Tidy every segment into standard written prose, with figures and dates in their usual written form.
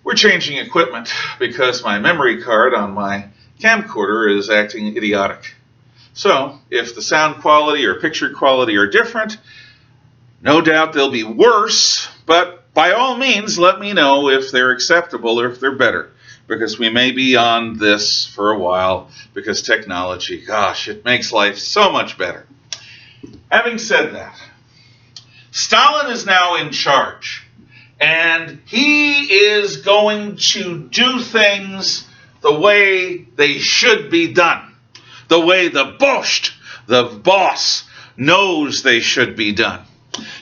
We're changing equipment because my memory card on my camcorder is acting idiotic. So, if the sound quality or picture quality are different, no doubt they'll be worse, but by all means, let me know if they're acceptable or if they're better, because we may be on this for a while, because technology, gosh, it makes life so much better. Having said that, Stalin is now in charge, and he is going to do things the way they should be done. The way the boss, knows they should be done.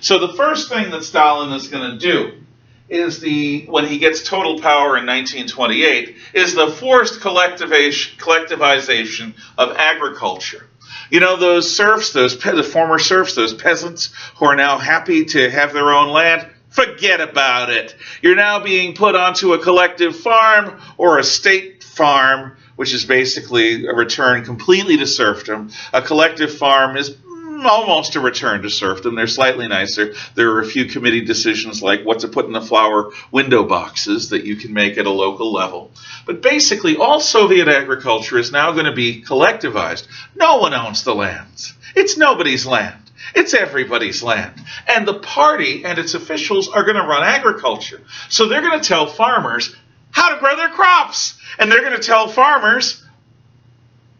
So the first thing that Stalin is going to do is when he gets total power in 1928, is the forced collectivization of agriculture. You know, those serfs, the former serfs, those peasants who are now happy to have their own land, forget about it. You're now being put onto a collective farm or a state farm, which is basically a return completely to serfdom. A collective farm is almost a return to serfdom. They're slightly nicer. There are a few committee decisions like what to put in the flower window boxes that you can make at a local level. But basically, all Soviet agriculture is now going to be collectivized. No one owns the lands. It's nobody's land. It's everybody's land. And the party and its officials are going to run agriculture. So they're going to tell farmers how to grow their crops. And they're going to tell farmers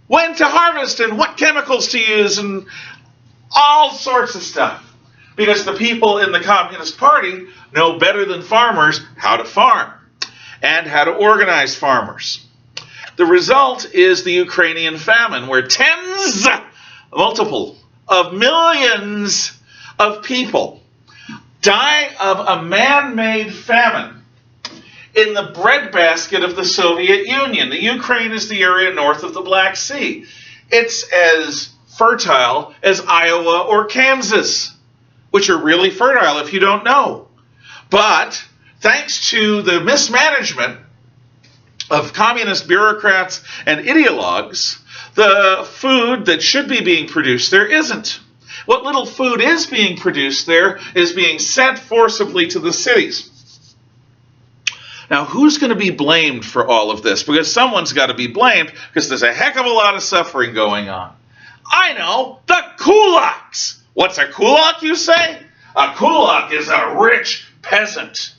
when to harvest and what chemicals to use and all sorts of stuff. Because the people in the Communist Party know better than farmers how to farm and how to organize farmers. The result is the Ukrainian famine, where multiple of millions of people die of a man-made famine in the breadbasket of the Soviet Union. The Ukraine is the area north of the Black Sea. It's as fertile as Iowa or Kansas, which are really fertile if you don't know. But thanks to the mismanagement of communist bureaucrats and ideologues, the food that should be being produced there isn't. What little food is being produced there is being sent forcibly to the cities. Now, who's going to be blamed for all of this? Because someone's got to be blamed, because there's a heck of a lot of suffering going on. I know, the kulaks. What's a kulak, you say? A kulak is a rich peasant.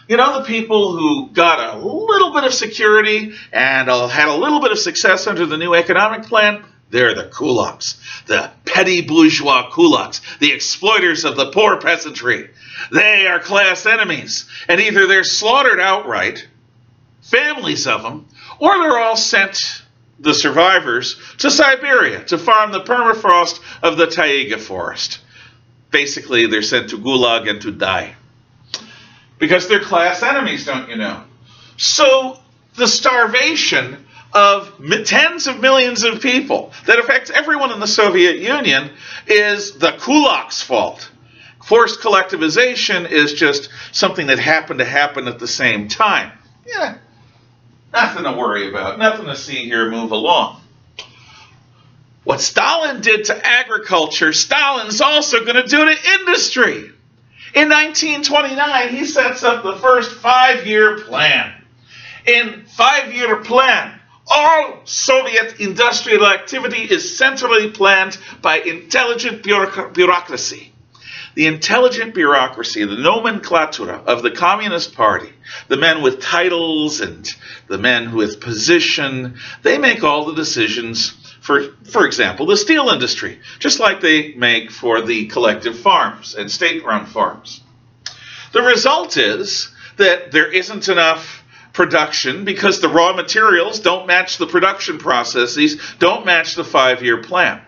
You know, the people who got a little bit of security and had a little bit of success under the new economic plan? They're the kulaks, the petty bourgeois kulaks, the exploiters of the poor peasantry. They are class enemies, and either they're slaughtered outright, families of them, or they're all sent, the survivors, to Siberia to farm the permafrost of the taiga forest. Basically, they're sent to Gulag and to die. Because they're class enemies, don't you know? So the starvation of tens of millions of people that affects everyone in the Soviet Union is the kulaks' fault. Forced collectivization is just something that happened to happen at the same time. Yeah, nothing to worry about, nothing to see here, move along. What Stalin did to agriculture, Stalin's also going to do to industry. In 1929, he sets up the first 5-year plan. In 5-year plan, all Soviet industrial activity is centrally planned by intelligent bureaucracy. The intelligent bureaucracy, the nomenclatura of the Communist Party, the men with titles and the men with position, they make all the decisions for example, the steel industry, just like they make for the collective farms and state-run farms. The result is that there isn't enough production because the raw materials don't match the production processes, don't match the 5-year plan.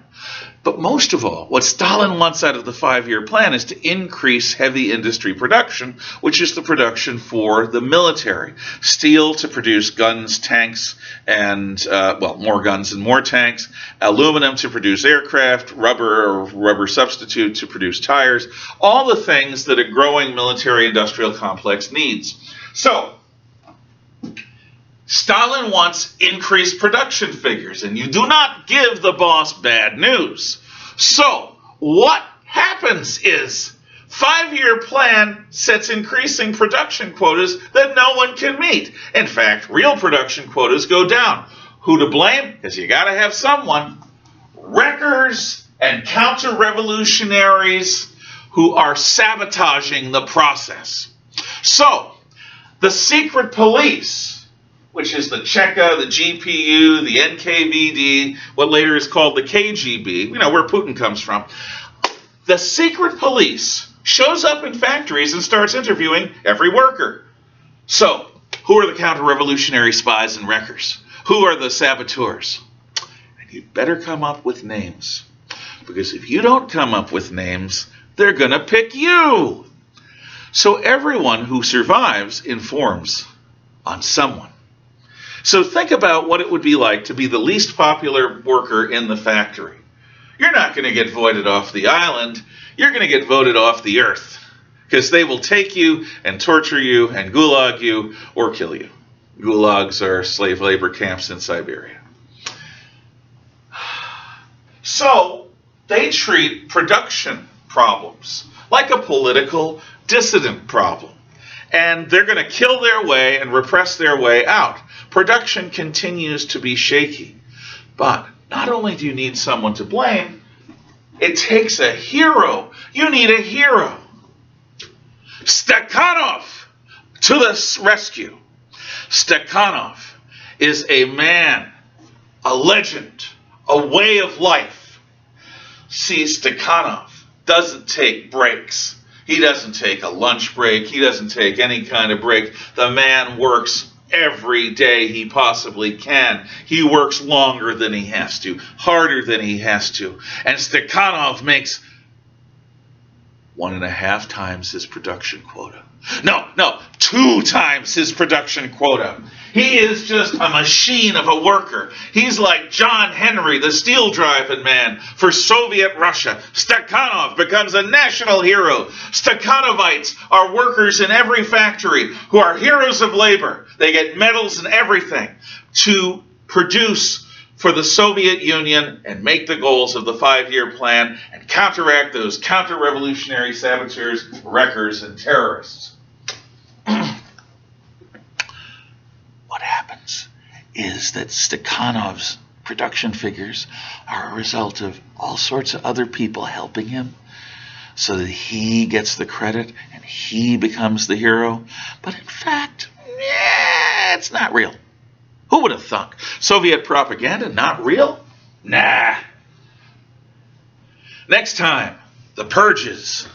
But most of all, what Stalin wants out of the 5-year plan is to increase heavy industry production, which is the production for the military. Steel to produce guns, tanks, and, more guns and more tanks. Aluminum to produce aircraft, rubber or rubber substitute to produce tires. All the things that a growing military-industrial complex needs. So, Stalin wants increased production figures, and you do not give the boss bad news. So, what happens is 5-year plan sets increasing production quotas that no one can meet. In fact, real production quotas go down. Who to blame? Because you got to have someone. Wreckers and counter-revolutionaries who are sabotaging the process. So, the secret police, which is the Cheka, the GPU, the NKVD, what later is called the KGB, where Putin comes from. The secret police shows up in factories and starts interviewing every worker. So, who are the counter-revolutionary spies and wreckers? Who are the saboteurs? And you better come up with names. Because if you don't come up with names, they're going to pick you. So everyone who survives informs on someone. So think about what it would be like to be the least popular worker in the factory. You're not going to get voted off the island. You're going to get voted off the earth. Because they will take you and torture you and gulag you or kill you. Gulags are slave labor camps in Siberia. So they treat production problems like a political dissident problem. And they're going to kill their way and repress their way out. Production continues to be shaky. But not only do you need someone to blame, it takes a hero. You need a hero. Stakhanov to the rescue. Stakhanov is a man, a legend, a way of life. See, Stakhanov doesn't take breaks. He doesn't take a lunch break. He doesn't take any kind of break. The man works every day he possibly can. He works longer than he has to, harder than he has to. And Stakhanov makes 1.5 times his production quota. No, 2 times his production quota. He is just a machine of a worker. He's like John Henry, the steel-driving man for Soviet Russia. Stakhanov becomes a national hero. Stakhanovites are workers in every factory who are heroes of labor. They get medals and everything to produce for the Soviet Union and make the goals of the 5-year plan and counteract those counter-revolutionary saboteurs, wreckers, and terrorists. What happens is that Stakhanov's production figures are a result of all sorts of other people helping him so that he gets the credit and he becomes the hero. But in fact, it's not real. Who would have thunk? Soviet propaganda, not real? Nah. Next time, the purges.